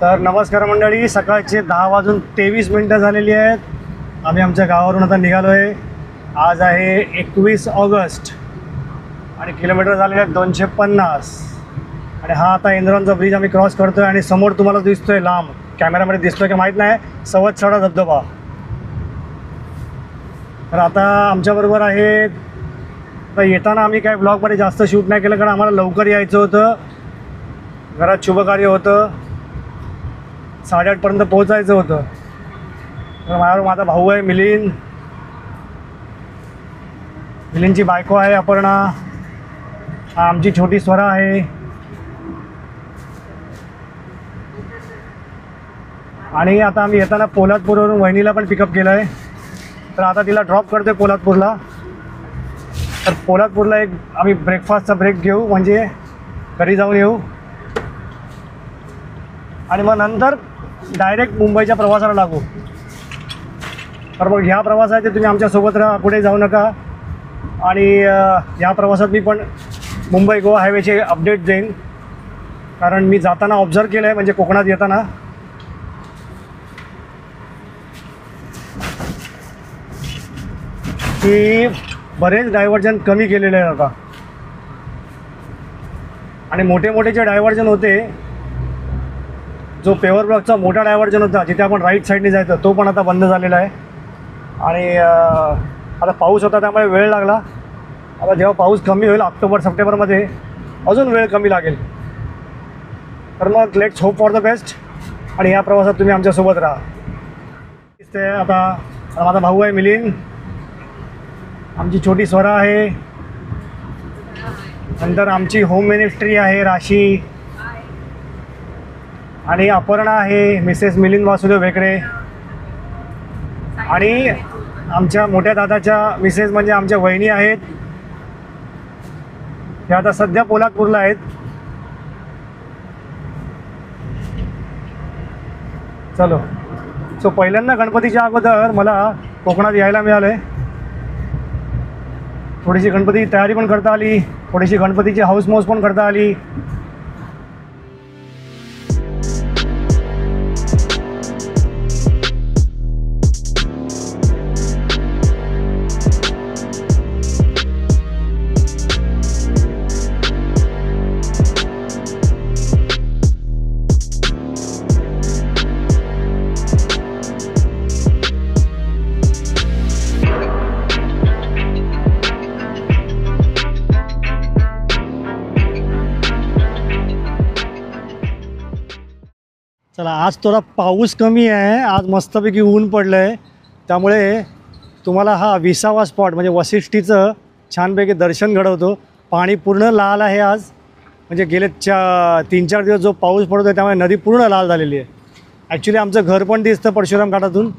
तर नमस्कार मंडळी, सकाळचे 10:23 झालेली आहेत. आम्ही आमच्या गावावरून आता निघालो आहे. आज आहे 21 ऑगस्ट आणि किलोमीटर झालेले आहेत 250. आणि हा आता इंद्रायणचा ब्रिज आम्ही क्रॉस करतो आहे. आणि समोर तुम्हाला दिसतोय लांब, कॅमेरामध्ये दिसतोय की माहीत नाही, सवतसडा धबधबा. तर आता आमच्याबरोबर आहे. तर येताना आम्ही काय ब्लॉगमध्ये जास्त शूट नाही केलं, कारण आम्हाला लवकर यायचं होतं. घरात शुभकार्य होतं, 8:30पर्यंत पोहोचायचं होतं. तर माझा भाऊ आहे मिलिंद, मिलिंदची बायको आहे अपर्णा, आमची छोटी स्वरा आहे. आणि आता आम्ही येताना पोलादपूरवरून वहिनीला पण पिकअप केलं आहे. तर आता तिला ड्रॉप करतो आहे पोलादपूरला. तर पोलादपूरला एक आम्ही ब्रेकफास्टचा ब्रेक घेऊ, म्हणजे घरी जाऊन येऊ. आणि मग नंतर डायरेक्ट मुंबईच्या प्रवासाला लागू. तर मग ह्या प्रवासात तुम्ही आमच्यासोबत राहा, कुठे जाऊ नका. आणि ह्या प्रवासात मी पण मुंबई गोवा हायवेचे अपडेट देईन, कारण मी जाताना ऑब्झर्व केलं आहे, म्हणजे कोकणात येताना की बरेच डायव्हर्जन कमी केलेले आहेत आता. आणि मोठे मोठे जे डायव्हर्जन होते, जो पेवर ब्लॉकचा मोठा डायव्हर्जन होता जिथे आपण राईट साईडने जायचं, तो पण आता बंद झालेला आहे. आणि आता पाऊस होता त्यामुळे वेळ लागला. आता जेव्हा पाऊस कमी होईल ऑक्टोबर सप्टेंबरमध्ये, अजून वेळ कमी लागेल. तर मग let's hope for the best. आणि या प्रवासात तुम्ही आमच्यासोबत राहा. दिसते आता माझा भाऊ आहे मिलिंद, आमची छोटी स्वरा आहे, नंतर आमची होम मिनिस्ट्री आहे राशी, आणि अपर्णा आहे मिसेस मिलिंद वासुदेव भेकरे, आणि आमच्या मोठ्या दादाच्या मिसेस म्हणजे आमच्या वहिनी आहेत. त्या आता सध्या पोलादपूरला आहेत. चलो. सो पहिल्यांदा गणपतीच्या अगोदर मला कोकणात यायला मिळालं आहे. थोडीशी गणपती तयारी पण करता आली, थोडीशी गणपतीची हाऊस मौज पण करता आली. चला, आज थोडा पाऊस कमी आहे, आज मस्तपैकी ऊन पडलं आहे. त्यामुळे तुम्हाला हा 20वा स्पॉट म्हणजे वसिष्ठीचं छानपैकी दर्शन घडवतो. पाणी पूर्ण लाल आहे आज, म्हणजे गेले 3-4 दिवस जो पाऊस पडतो आहे त्यामुळे नदी पूर्ण लाल झालेली आहे. ॲक्च्युली आमचं घर पण दिसतं परशुराम घाटातून.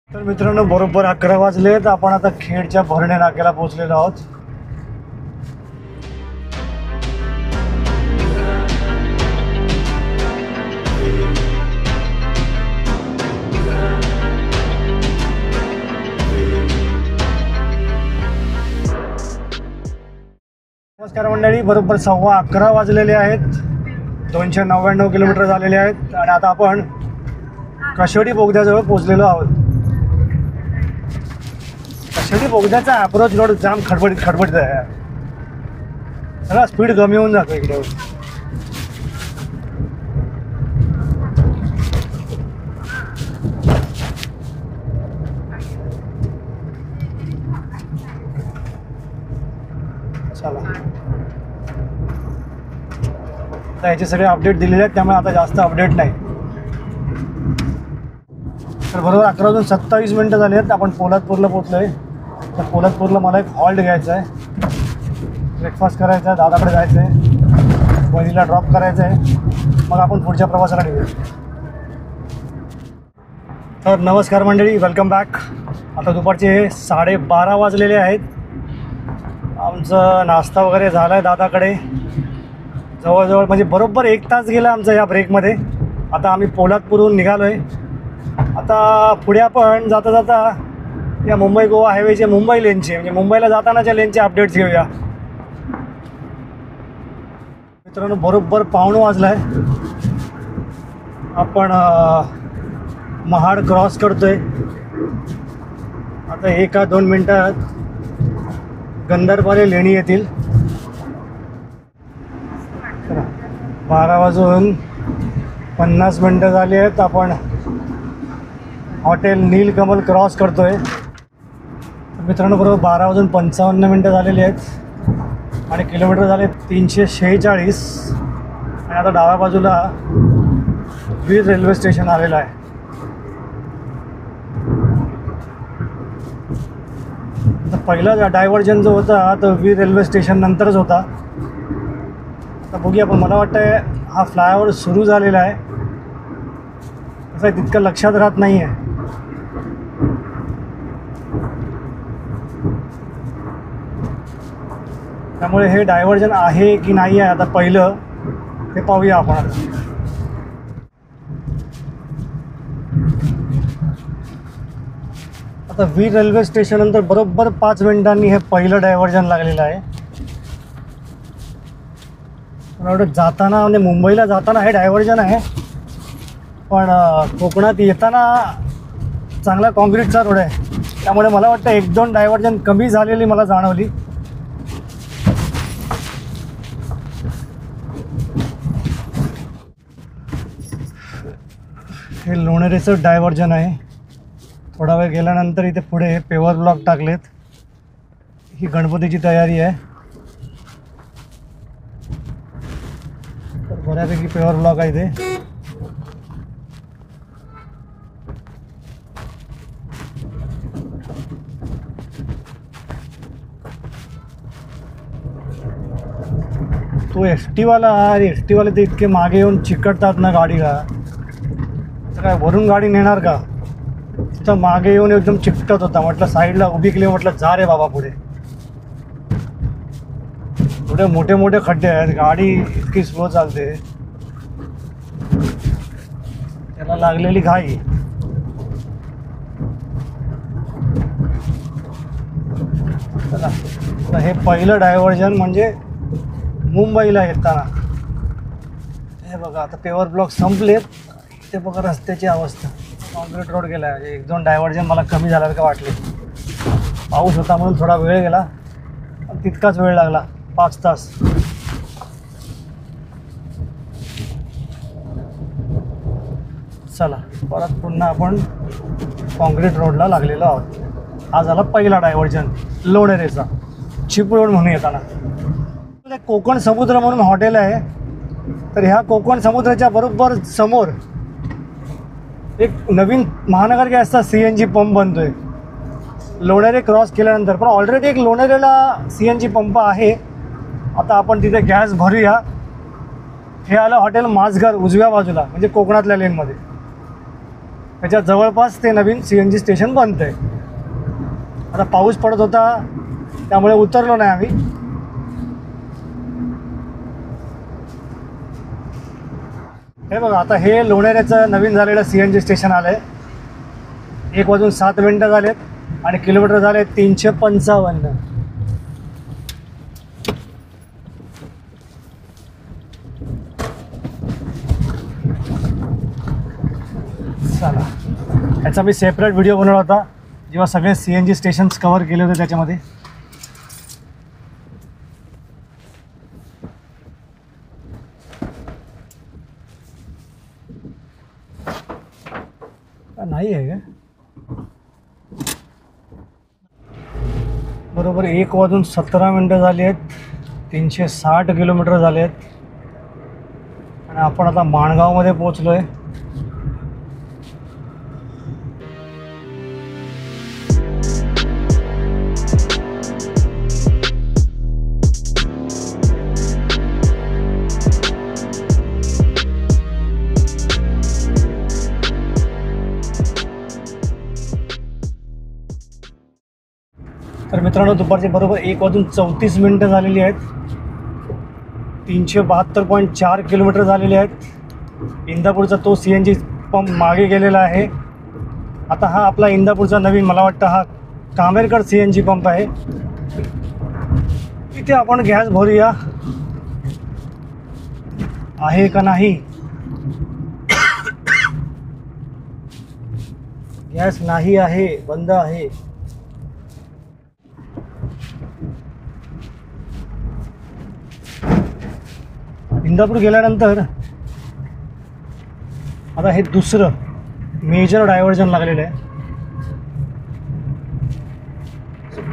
तर मित्रांनो, बरोबर 11 वाजलेत. आपण आता खेडच्या भरणे नाक्याला पोहोचलेलो आहोत. नमस्कार मंडळी, बरोबर 11:15 वाजलेले आहेत. 299 किलोमीटर झालेले आहेत आणि आता आपण कशेडी बोगद्याजवळ पोहोचलेलो आहोत. कशेडी बोगद्याचा अप्रोच रोड जाम खडबडीत आहे. सगळा स्पीड कमी होऊन जातो इकडे. चला, आता याचे सगळे अपडेट दिलेले आहेत, त्यामुळे आता जास्त अपडेट नाही. तर बरोबर 11:27 झाले आहेत. आपण पोलादपूरला पोहोचलो आहे. तर पोलादपूरला मला एक हॉल्ट घ्यायचा आहे, ब्रेकफास्ट करायचा आहे, दादाकडे जायचं आहे, बहिणीला ड्रॉप करायचं आहे, मग आपण पुढच्या प्रवासाला निघूया. तर नमस्कार मंडळी, वेलकम बॅक. आता दुपारचे 12:30 वाजलेले आहेत. आमचं नाश्ता वगैरे झाला आहे दादाकडे. जवळजवळ म्हणजे बरोबर 1 तास गेला आमचा या ब्रेकमध्ये. आता आम्ही पोलादपूरहून निघालो आहे. आता पुढे आपण जाता जाता या मुंबई गोवा हायवेचे मुंबई लेनचे म्हणजे मुंबईला जातानाच्या लेनचे अपडेट्स घेऊया. मित्रांनो, बरोबर 1:15 वाजला आहे. आपण महाड क्रॉस करतोय. आता 1-2 मिनटात गंधारपाले लेणी येतील. 12:50 झाले आहेत. आपण हॉटेल नीलकमल क्रॉस करतोय. मित्रांनो, बरोबर 12:55 झालेले आहेत आणि किलोमीटर झाले 346. आणि आता डाव्या बाजूला वीर रेल्वे स्टेशन आलेलं आहे. आता पहिला डायव्हर्जन जो होता तो वीर रेल्वे स्टेशन नंतरच होता. आता बघूया, पण मला वाटतं हा फ्लायओव्हर सुरू झालेला आहे. असं तितकं लक्षात राहत नाही आहे. त्यामुळे हे डायव्हर्जन आहे की नाही आहे आता पहिलं ते पाहूया आपण. आता वीर रेल्वे स्टेशन नंतर बरोबर 5 मिनिटांनी हे पहिलं डायव्हर्जन लागलेलं आहे. मला वाटतं जाताना म्हणजे मुंबईला जाताना हे डायव्हर्जन आहे, पण कोकणात येताना चांगला कॉन्क्रीटचा रोड आहे. त्यामुळे मला वाटतं 1-2 डायव्हर्जन कमी झालेली मला जाणवली. हे लोणेरेचं डायव्हर्जन आहे. थोडा वेळ गेल्यानंतर इथे पुढे पेवर ब्लॉक टाकलेत. ही गणपतीची तयारी आहे. तर बऱ्यापैकी पेवर ब्लॉक आहे इथे. तो एसटीवाला अरे एसटीवाले ते इतके मागे येऊन चिकटतात ना गाडीला. तर काय वरून गाडी नेणार का? तर मागे येऊन एकदम चिकटत होता. म्हटलं साईडला उभी केली, म्हटलं जा रे बाबा पुढे. पुढे मोठे मोठे खड्डे आहेत, गाडी इतकी स्लो चालते. त्याला लागलेली घाई. चला, तर हे पहिलं डायव्हर्जन म्हणजे मुंबईला येताना. हे बघा, आता पेवर ब्लॉक संपलेत. इथे बघा रस्त्याची अवस्था. कॉन्क्रीट रोड गेला आहे. 1-2 डायव्हर्जन मला कमी झाल्यावर का वाटले. पाऊस होता म्हणून थोडा वेळ गेला, पण तितकाच वेळ लागला, 5 तास. चला, परत पुन्हा आपण कॉन्क्रीट रोडला लागलेलो आहोत. हा झाला पहिला डायव्हर्जन लोणेरेचा, चिपळूण म्हणून येताना. कोकण समुद्र म्हणून हॉटेल आहे. तर ह्या कोकण समुद्राच्या बरोबर समोर एक नवीन महानगर गॅसचा CNG पंप बनतोय लोणेरे क्रॉस केल्यानंतर. पण ऑलरेडी एक लोणेरेला CNG पंप आहे. आता आपण तिथे गॅस भरूया. हे आलं हॉटेल माझघर उजव्या बाजूला, म्हणजे कोकणातल्या लेनमध्ये. त्याच्या जवळपास ते नवीन CNG स्टेशन बनतं आहे. आता पाऊस पडत होता त्यामुळे उतरलो नाही आम्ही. हे बघा, आता हे लोणेरेचं नवीन झालेलं CNG स्टेशन आलं आहे. 1:07 झालेत आणि किलोमीटर झाले 355. याचा मी सेपरेट व्हिडिओ बनवला होता जेव्हा सगळे CNG स्टेशन्स कव्हर केले होते त्याच्यामध्ये. नाही आहे का? बरोबर 1:17 झाली आहेत. 360 किलोमीटर झाले आहेत आणि आपण आता माणगावमध्ये पोहोचलो आहे. तर मित्रांनो दुपारचे बरोबर 1:34 झालेली आहेत. 372.4 किलोमीटर झालेले आहेत. इंदापूरचा तो CNG पंप मागे गेलेला आहे. आता हा आपला इंदापूरचा नवीन मला वाटतं हा कामेरकर CNG पंप आहे. इथे आपण गॅस भरूया आहे का नाही. गॅस नाही आहे, बंद आहे. इंदापूर गेल्यानंतर आता हे दुसरं मेजर डायव्हर्जन लागलेलं आहे.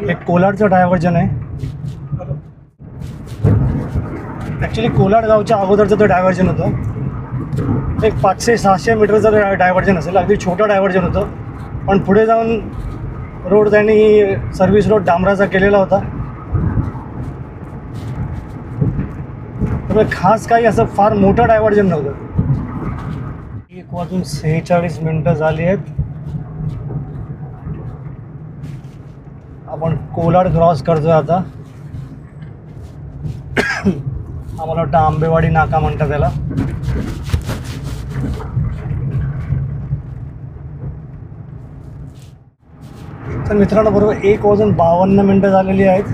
हे कोलाडचं डायव्हर्जन आहे. ॲक्च्युली कोलाड गावच्या अगोदरचं ते डायव्हर्जन होतं. एक 500-600 मीटरचं डायव्हर्जन असेल. अगदी छोटं डायव्हर्जन होतं. पण पुढे जाऊन रोड त्यांनी सर्व्हिस रोड डांबराचा केलेला होता. त्यामुळे खास काही असं फार मोठं डायव्हर्जन नव्हतं. 1:46 झाली आहेत. आपण कोलाड क्रॉस करतोय आता. आम्हाला वाटतं आंबेवाडी नाका म्हणतात त्याला. तर मित्रांनो बरोबर 1:52 झालेली आहेत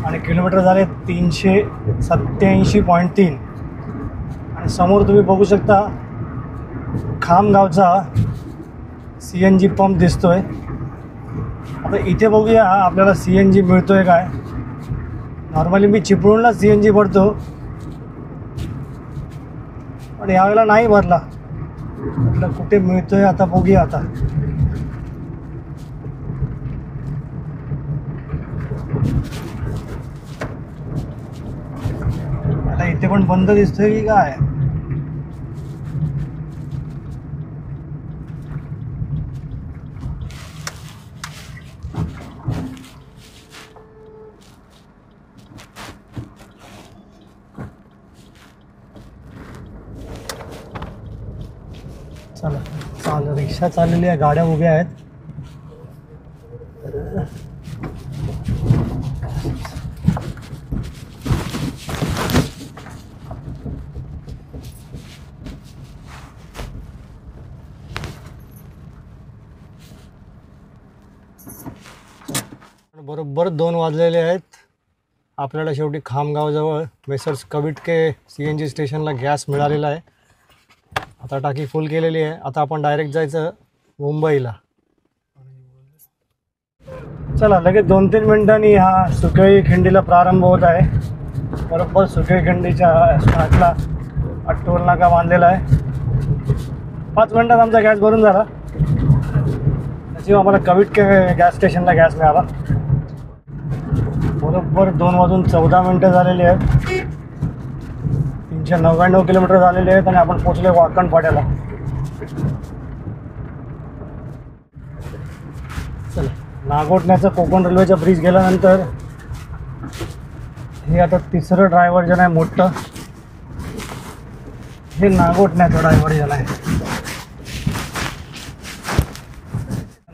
आणि किलोमीटर झाले 387.3. आणि समोर तुम्ही बघू शकता खामगावचा CNG पंप दिसतोय. आता इथे बघूया आपल्याला CNG मिळतोय काय. नॉर्मली मी चिपळूणला CNG भरतो पण यावेळेला नाही भरला. म्हटलं कुठे मिळतोय आता बघूया. आता आता इथे पण बंद दिसतोय की काय. चला रिक्षा चाललेली आहे, गाड्या उभ्या आहेत. बरोबर 2 वाजलेले आहेत. आपल्याला शेवटी खामगावजवळ मेसर्स कविटके CNG स्टेशनला गॅस मिळालेला आहे. आता टाकी फुल केलेली आहे. आता आपण डायरेक्ट जायचं मुंबईला. चला लगेच 2-3 मिनिटांनी हा सुकळी खिंडीला प्रारंभ होत आहे. बरोबर सुकळी खिंडीच्या स्टार्टला टोल नाका बांधलेला आहे. 5 मिनिटात आमचा गॅस भरून झाला. नशीब आम्हाला कविटके गॅस स्टेशनला गॅस मिळाला. बरोबर 2:14 झालेली आहेत. 399 किलोमीटर झालेले आहेत आणि आपण पोचले वाकण फाट्याला. चला नागोठण्याचं कोकण रेल्वेचा ब्रिज गेल्यानंतर हे आता तिसरं डायव्हर्जन आहे मोठं. हे नागोठण्याचं डायव्हर्जन आहे.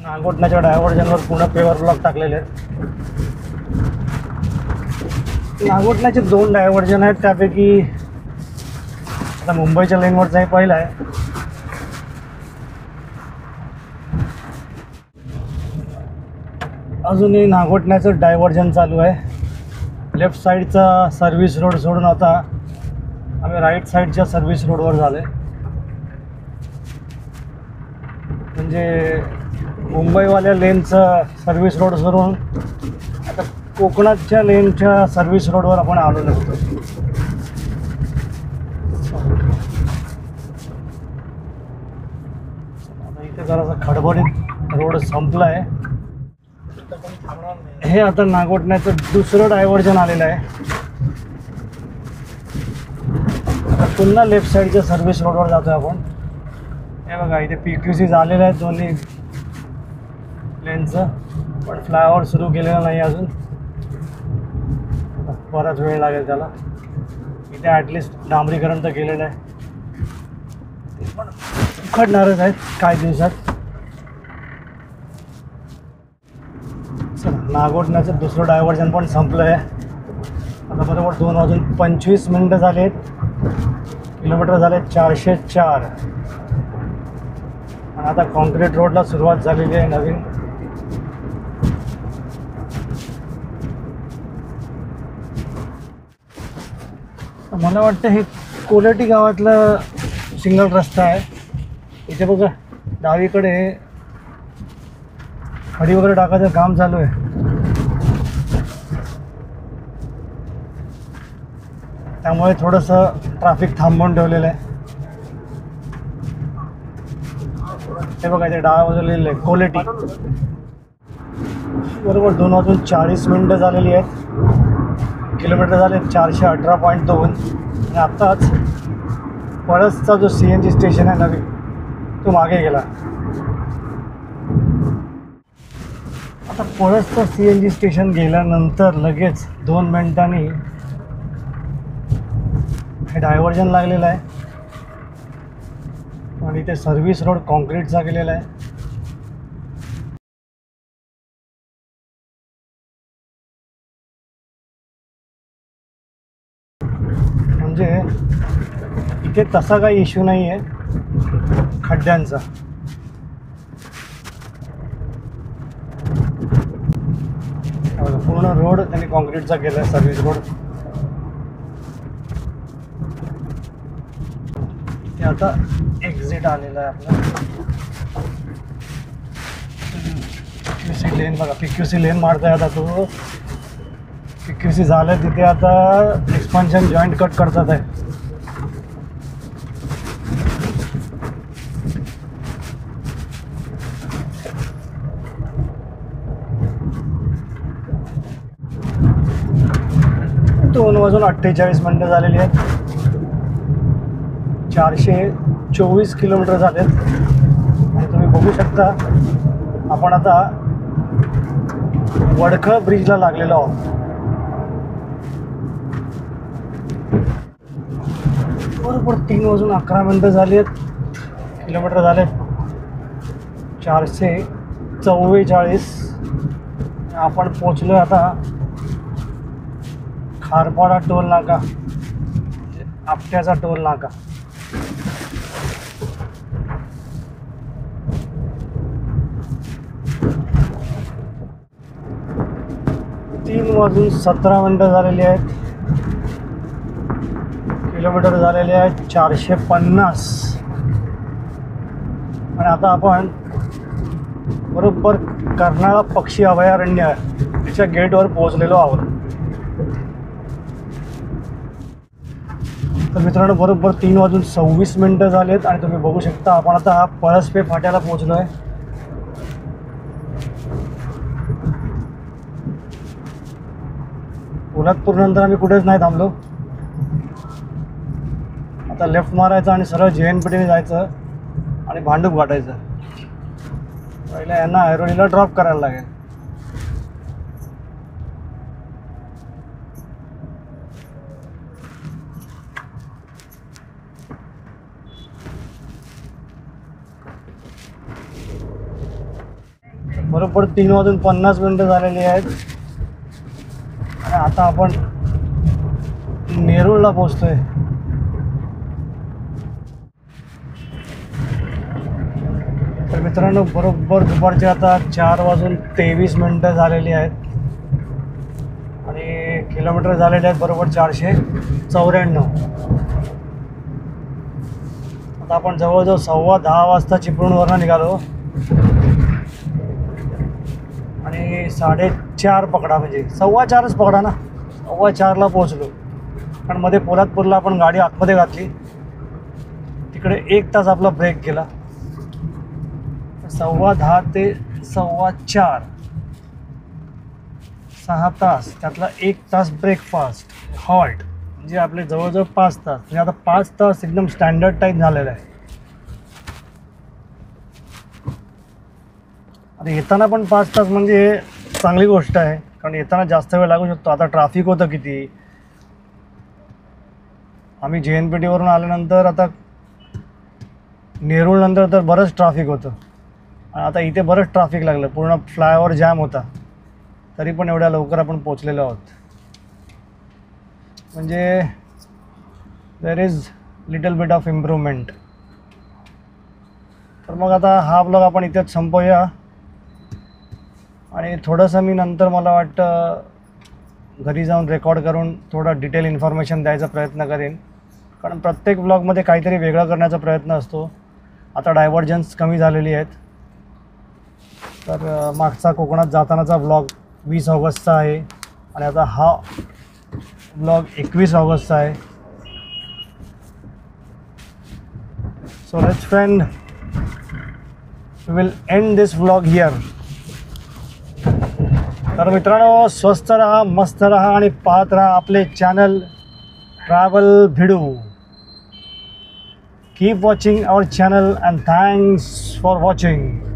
नागोठण्याच्या डायव्हर्जनवर पूर्ण पेवर ब्लॉक टाकलेले आहेत. नागोठण्याचे 2 डायव्हर्जन आहेत. त्यापैकी आता मुंबईच्या लाईनवरचा हे पहिला आहे. अजूनही नागोठण्याचं डायव्हर्जन चालू आहे. लेफ्ट साईडचा सर्व्हिस रोड सोडून आता आम्ही राईट साईडच्या सर्व्हिस रोडवर झालो आहे. म्हणजे मुंबईवाल्या लेनचं सर्व्हिस रोड सोडून आता कोकणातच्या लेनच्या सर्व्हिस रोडवर आपण आलेलो होतो. आता इथे जरासा खडबडीत रोड संपला आहे. हे आता नागोठण्याचं दुसरं डायव्हर्जन आलेलं आहे. पुन्हा लेफ्ट साईडच्या सर्व्हिस रोडवर जातोय आपण. हे बघा इथे PQC झालेलं आहे दोन्ही लेनचं, पण फ्लायओव्हर सुरू केलेलं नाही अजून. बराच वेळ लागेल त्याला. इथे ॲटलिस्ट डांबरीकरण तर केलेलं आहे, ते पण उखडणारच आहेत काही दिवसात. चला, नागोठण्याचं दुसरं डायव्हर्जन पण संपलं आहे. आता बरोबर 2:25 झाले आहेत. किलोमीटर झाले 404. आणि आता कॉन्क्रीट रोडला सुरुवात झालेली आहे नवीन. मला वाटतं हे कोलेटी गावातलं सिंगल रस्ता आहे. इथे बघा डावीकडे खडी वगैरे टाकायचं काम चालू आहे. त्यामुळे थोडंसं ट्रॅफिक थांबवून ठेवलेलं आहे. हे बघा इथे डाव्या बाजूला लिहिलं आहे कोलेटी. बरोबर 2:40 झालेली आहेत. किलोमीटर झाले 418.2. आणि आत्ताच पळसचा जो CNG स्टेशन आहे नवीन, तो मागे गेला. आता पळसचं CNG स्टेशन गेल्यानंतर लगेच 2 मिनिटांनी हे डायव्हर्जन लागलेलं आहे. आणि इथे सर्व्हिस रोड कॉन्क्रीटचा केलेला आहे. म्हणजे इथे तसा काही इश्यू नाही आहे खड्ड्यांचा. पूर्ण रोड त्यांनी कॉन्क्रीटचा केला आहे, सर्व्हिस रोड. ते आता एक्झिट आलेला आहे आपला. PQC लेन बघा, PQC लेन मारताय आता तो. PQC झालं तिथे आता एक्सपान्शन जॉईंट कट करतात आहे. दोन वाजून 48 झालेली आहेत. 424 किलोमीटर झालेत. आणि तुम्ही बघू शकता आपण आता वडखळ ब्रिजला लागलेलो आहोत. बरोबर 3:11 झाली आहेत. किलोमीटर झाले 444. आपण पोचलो आता खारपाडा टोल नाका, आपट्याचा टोल नाका. तीन वाजून 17 झालेली आहेत. किलोमीटर झालेले आहेत 450. आणि आता आपण बरोबर कर्नाळा पक्षी अभयारण्य त्याच्या गेटवर पोहोचलेलो आहोत. तर मित्रांनो बरोबर 3:26 झालेत. आणि तुम्ही बघू शकता आपण आता पळसपे फाट्याला पोहोचलो आहे. पोलादपूरनंतर आम्ही कुठेच नाही थांबलो. आता लेफ्ट मारायचं आणि सरळ JNPTने जायचं आणि भांडूप गाठायचं. पहिला यांना ऐरोलीला ड्रॉप करायला लागेल. बरोबर 3:50 झालेली आहेत. आणि आता आपण नेरूळला पोहोचतोय. तर मित्रांनो बरोबर दुपारचे आता 4:23 झालेली आहेत. आणि किलोमीटर झालेले आहेत बरोबर 494. आता आपण जवळजवळ 10:15 वाजता चिपळूणवरनं निघालो. आणि 4:30 पकडा, म्हणजे 4:15च पकडा ना, 4:15ला पोहोचलो. कारण मध्ये पोलादपूरला आपण गाडी आतमध्ये घातली, तिकडे 1 तास आपला ब्रेक गेला. 10:15 ते 4:15 6 तास, त्यातला 1 तास ब्रेकफास्ट हॉल्ट, म्हणजे आपले जवळजवळ 5 तास. म्हणजे आता 5 तास एकदम स्टँडर्ड टाईम झालेला आहे. आता येताना पण 5 तास म्हणजे चांगली गोष्ट आहे, कारण येताना जास्त वेळ लागू शकतो. आता ट्रॅफिक होतं किती. आम्ही JNPT आल्यानंतर आता नेरूळनंतर तर बरंच ट्रॅफिक होतं. आता इथे बरंच ट्रॅफिक लागलं, पूर्ण फ्लायओव्हर जॅम होता. तरी पण एवढ्या लवकर आपण पोचलेलो आहोत, म्हणजे there is little bit of improvement. तर मग आता हा ब्लॉग आपण इथेच संपवूया. आणि थोडंसं मी नंतर मला वाटतं घरी जाऊन रेकॉर्ड करून थोडं डिटेल इन्फॉर्मेशन द्यायचा प्रयत्न करेन, कारण प्रत्येक ब्लॉगमध्ये काहीतरी वेगळं करण्याचा प्रयत्न असतो. आता डायव्हर्जन्स कमी झालेली आहेत. तर मागचा कोकणात जातानाचा ब्लॉग 20 ऑगस्टचा आहे आणि आता हा ब्लॉग 21 ऑगस्टचा आहे. So let's friend, we will end this blog here. तर मित्रांनो, स्वस्थ राहा, मस्त राहा आणि पाहत राहा आपले channel travel Bhidu. Keep watching our channel and thanks for watching.